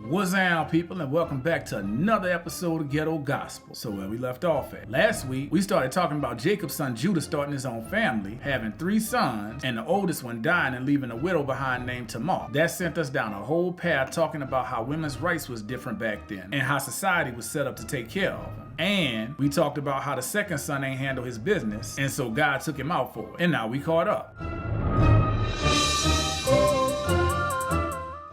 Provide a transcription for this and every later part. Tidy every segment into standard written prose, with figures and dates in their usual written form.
What's up, people, and welcome back to another episode of Ghetto Gospel. So where we left off at. Last week, we started talking about Jacob's son Judah starting his own family, having 3 sons, and the oldest one dying and leaving a widow behind named Tamar. That sent us down a whole path talking about how women's rights was different back then, and how society was set up to take care of them. And we talked about how the second son ain't handle his business, and so God took him out for it. And now we caught up.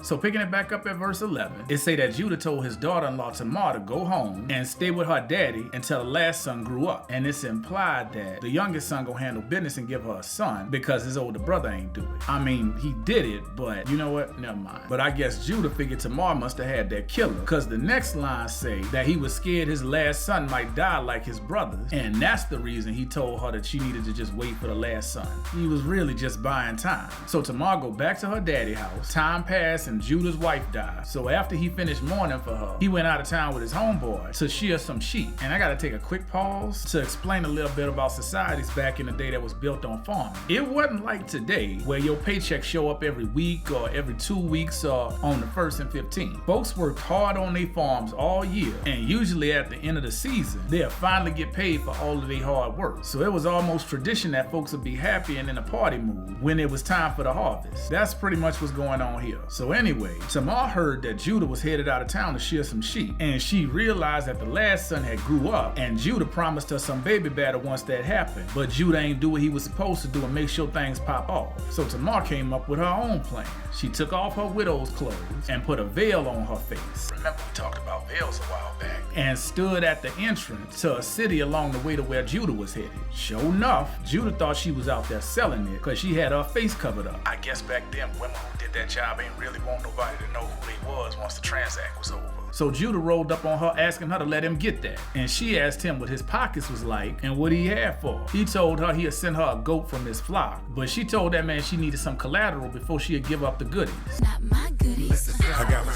So picking it back up at verse 11, it say that Judah told his daughter-in-law Tamar to go home and stay with her daddy until the last son grew up. And it's implied that the youngest son gonna handle business and give her a son because his older brother ain't do it. I mean, he did it, but you know what? Never mind. But I guess Judah figured Tamar must have had that killer, because the next line say that he was scared his last son might die like his brothers, and that's the reason he told her that she needed to just wait for the last son. He was really just buying time. So Tamar go back to her daddy's house. Time passed and Judah's wife died. So after he finished mourning for her, he went out of town with his homeboy to shear some sheep. And I gotta take a quick pause to explain a little bit about societies back in the day that was built on farming. It wasn't like today where your paychecks show up every week or every 2 weeks or on the 1st and 15th. Folks worked hard on their farms all year, and usually at the end of the season, they'll finally get paid for all of their hard work. So it was almost tradition that folks would be happy and in a party mood when it was time for the harvest. That's pretty much what's going on here. So anyway, Tamar heard that Judah was headed out of town to shear some sheep, and she realized that the last son had grew up, and Judah promised her some baby batter once that happened, but Judah ain't do what he was supposed to do and make sure things pop off. So Tamar came up with her own plan. She took off her widow's clothes and put a veil on her face. Remember we talked about veils a while back. And stood at the entrance to a city along the way to where Judah was headed. Sure enough, Judah thought she was out there selling it because she had her face covered up. I guess back then women who did that job ain't really want nobody to know who they was once the transact was over. So Judah rolled up on her asking her to let him get that. And she asked him what his pockets was like and what he had for her. He told her he'd send her a goat from his flock, but she told that man she needed some collateral before she'd give up the goodies. Not my goodies.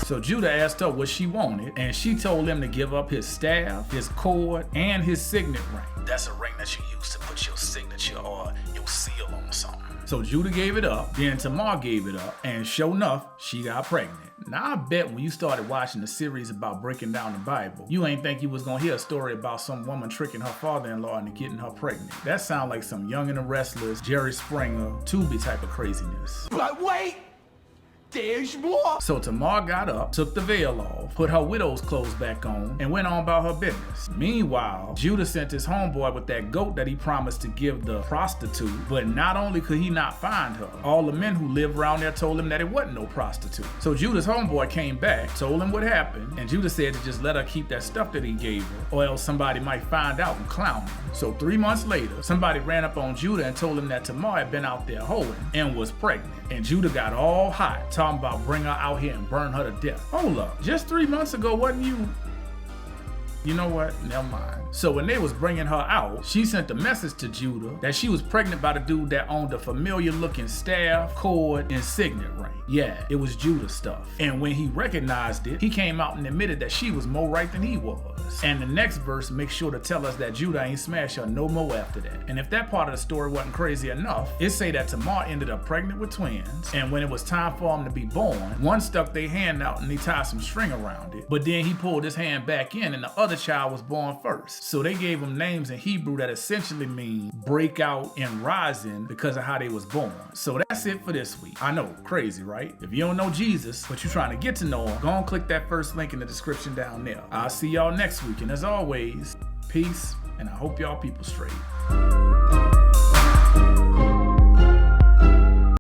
So Judah asked her what she wanted, and she told him to give up his staff, his cord, and his signet ring. That's a ring that you use to put your signature or your seal on something. So Judah gave it up, then Tamar gave it up, and sure enough, she got pregnant. Now I bet when you started watching the series about breaking down the Bible, you ain't think you was gonna hear a story about some woman tricking her father-in-law into getting her pregnant. That sound like some Young and the Restless, Jerry Springer, Tubi type of craziness. But wait! There's more! So Tamar got up, took the veil off, put her widow's clothes back on, and went on about her business. Meanwhile, Judah sent his homeboy with that goat that he promised to give the prostitute, but not only could he not find her, all the men who lived around there told him that it wasn't no prostitute. So Judah's homeboy came back, told him what happened, and Judah said to just let her keep that stuff that he gave her, or else somebody might find out and clown him. So 3 months later, somebody ran up on Judah and told him that Tamar had been out there hoeing and was pregnant. And Judah got all hot, talking about bring her out here and burn her to death. Hold up, just 3 months ago, wasn't you? You know what? Never mind. So when they was bringing her out, she sent a message to Judah that she was pregnant by the dude that owned a familiar looking staff, cord, and signet ring. Yeah, it was Judah's stuff. And when he recognized it, he came out and admitted that she was more right than he was. And the next verse makes sure to tell us that Judah ain't smashed her no more after that. And if that part of the story wasn't crazy enough, it say that Tamar ended up pregnant with twins, and when it was time for them to be born, one stuck their hand out and they tied some string around it, but then he pulled his hand back in and the other child was born first. So they gave them names in Hebrew that essentially mean breakout and rising because of how they was born. So that's it for this week. I know, crazy, right? If you don't know Jesus, but you're trying to get to know him, go and click that first link in the description down there. I'll see y'all next week, and as always, peace, and I hope y'all people straight.